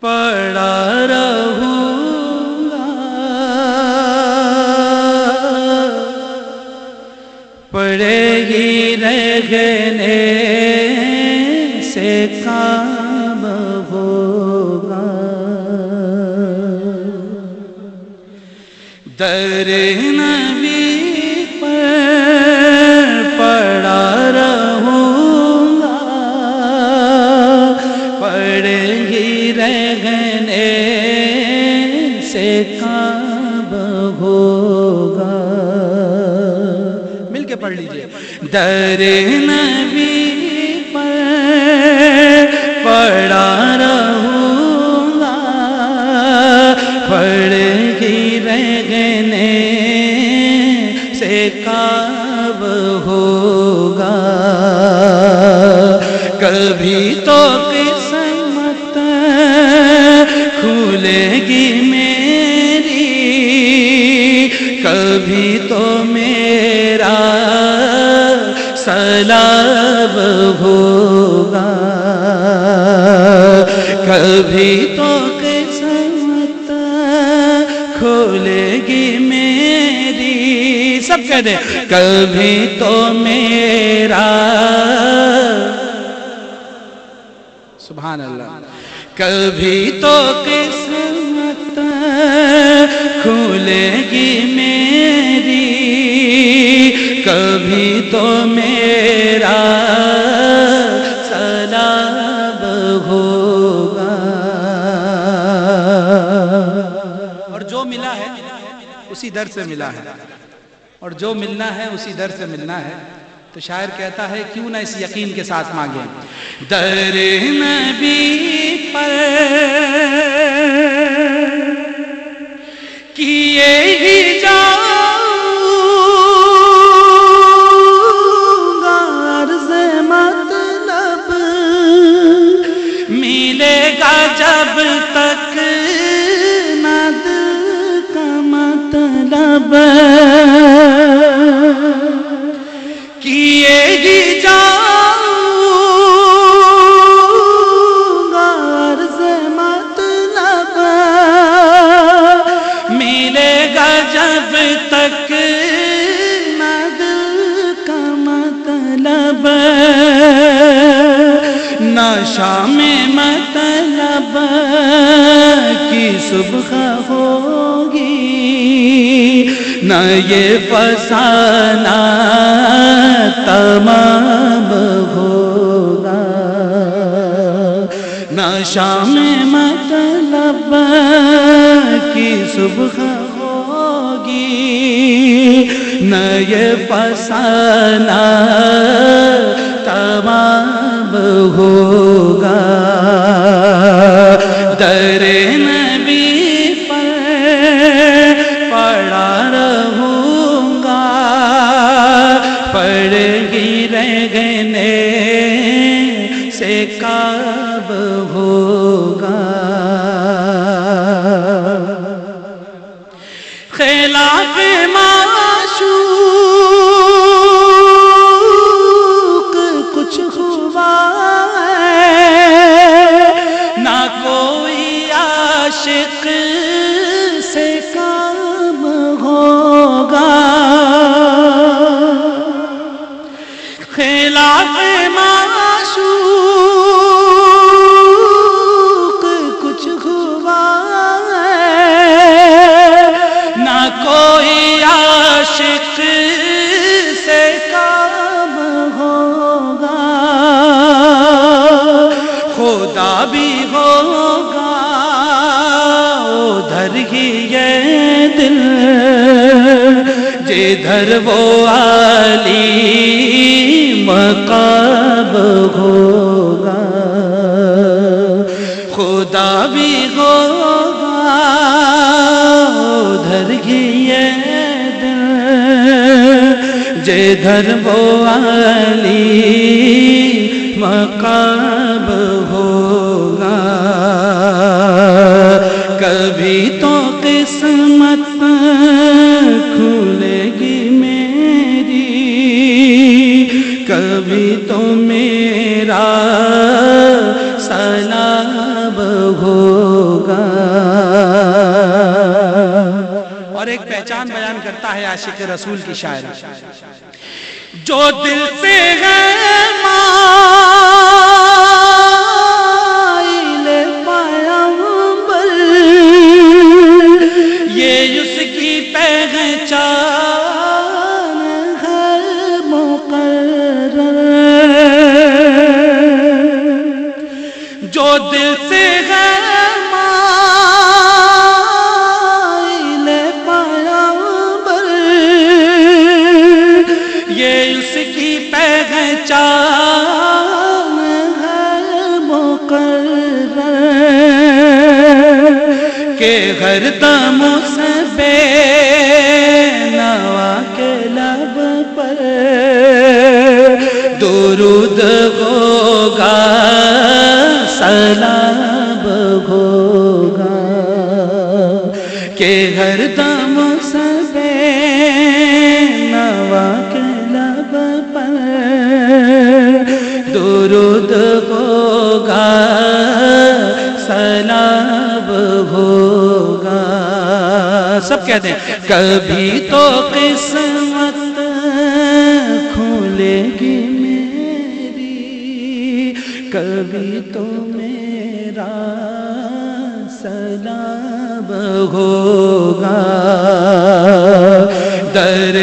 پڑا رہوں گا، پڑے گی رہنے سے کام ہوگا، در نبی پر پڑا رہوں گا، پڑے گی رہنے سے کام ہوگا۔ مل کے پڑھ لیجئے، در نبی پر پڑا رہوں گا، پڑے گی رہنے سے کام ہوگا، کبھی تو قسمت کھلے گی میری، کبھی تو میرا سلام ہوگا، کبھی تو قسمت کھلے گی میری، سب کہہ دیں کبھی تو میرا، سبحان اللہ، کبھی تو قسمت کھلے گی میری، کبھی تو میرا سلام ہوگا، اور جو ملا ہے اسی در سے ملا ہے، اور جو ملنا ہے اسی در سے ملنا ہے، تو شاعر کہتا ہے کیوں نہ اس یقین کے ساتھ مانگیں، در نبی پر کیے ہی جاؤں گا عرض مطلب، ملے گا جب تک نہ دل کا مطلب، کیے ہی جاؤں گا عرض مطلب، ملے گا جب تک نہ دل کا مطلب، نہ شام مطلب کی صبح ہوگی، نہ یہ فسانہ تمام ہوگا، نہ شام مطلب کی صبح ہوگی، نہ یہ فسانہ تمام ہوگا، در نبی پر پڑا رہوں گا، پڑے گی رہنے سے کام ہوگا، خلاف معشوق کچھ ہوا ہے، نہ کوئی عاشق سے کام ہوگا، خلاف معشوق کچھ ہوا ہے، نہ کوئی عاشق سے کام ہوگا، خدا بھی ہوگا ادھر ہی یہ دل جدھر وہ عالی مقام ہوگا، خدا بھی ہوگا ادھر ہی یہ دل جدھر وہ عالی مقام ہوگا، کبھی تو قسمت کھلے گی میری، کبھی تو میرا سلام ہو پہچان بیان کرتا ہے عاشق رسول کی شاعر. جو دل سے ہے مائل پیغمبر یہ اس کی پہچان ہے مقرر. جو دل سے ہے پہچان ہے مقرر کہ ہر دم سے بے نوا کے لب پر درود ہوگا سلام ہوگا کہ ہر دم سے بے نوا کے لب پر درود ہوگا سلام ہوگا. سب کہتے ہیں کبھی تو قسمت کھولے گی میری کبھی تو میرا سلام ہوگا. در